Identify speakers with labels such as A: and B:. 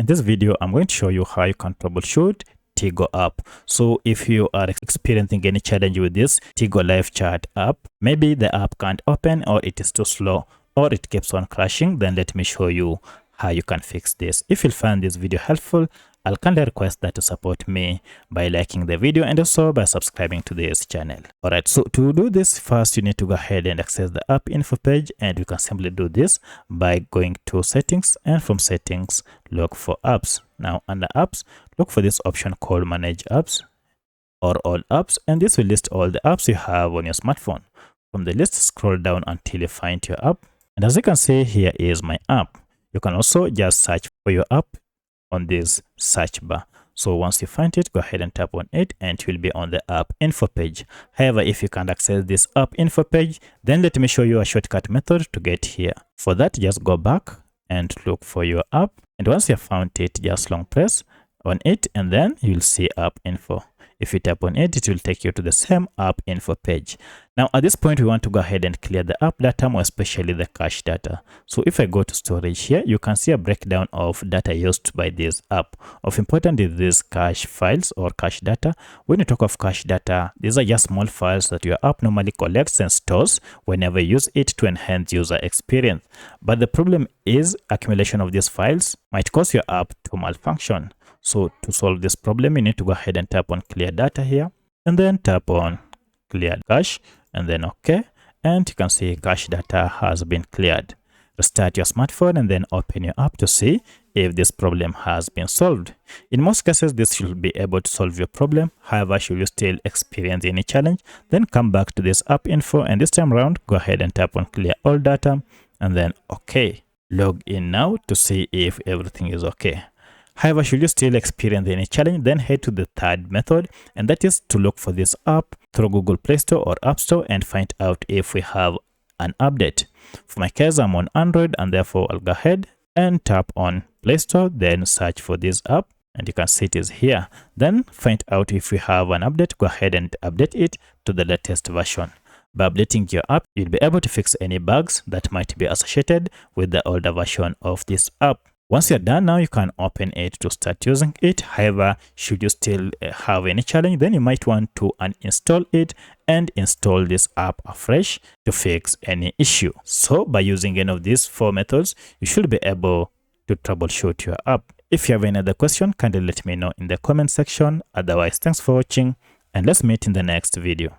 A: In this video, I'm going to show you how you can troubleshoot Tigo app. So if you are experiencing any challenge with this Tigo live chat app, maybe the app can't open, or it is too slow, or it keeps on crashing, then let me show you how you can fix this. If you find this video helpful, I'll kindly request that to support me by liking the video and also by subscribing to this channel. Alright, so to do this, first you need to go ahead and access the app info page, and you can simply do this by going to settings, and from settings look for apps. Now under apps, look for this option called manage apps or all apps, and this will list all the apps you have on your smartphone. From the list, scroll down until you find your app, and as you can see, here is my app. You can also just search for your app on this search bar. So once you find it, go ahead and tap on it, and it will be on the app info page. However, if you can't access this app info page, then let me show you a shortcut method to get here. For that, just go back and look for your app, and once you have found it, just long press on it, and then you'll see app info. If you tap on it, it will take you to the same app info page. Now at this point, we want to go ahead and clear the app data, more especially the cache data. So if I go to storage here, you can see a breakdown of data used by this app. Of importance is these cache files or cache data. When you talk of cache data, these are just small files that your app normally collects and stores whenever you use it to enhance user experience. But the problem is accumulation of these files might cause your app to malfunction. So to solve this problem, you need to go ahead and tap on clear data here, and then tap on clear cache, and then OK. And you can see cache data has been cleared. Restart your smartphone and then open your app to see if this problem has been solved. In most cases, this should be able to solve your problem. However, should you still experience any challenge, then come back to this app info, and this time around, go ahead and tap on clear all data, and then OK. Log in now to see if everything is OK. However, should you still experience any challenge, then head to the third method, and that is to look for this app through Google Play Store or App Store and find out if we have an update. For my case, I'm on Android, and therefore I'll go ahead and tap on Play Store, then search for this app, and you can see it is here. Then find out if we have an update. Go ahead and update it to the latest version. By updating your app, you'll be able to fix any bugs that might be associated with the older version of this app. Once you're done, now you can open it to start using it. However, should you still have any challenge, then you might want to uninstall it and install this app afresh to fix any issue. So by using any of these 4 methods, you should be able to troubleshoot your app. If you have any other question, kindly let me know in the comment section. Otherwise, thanks for watching, and let's meet in the next video.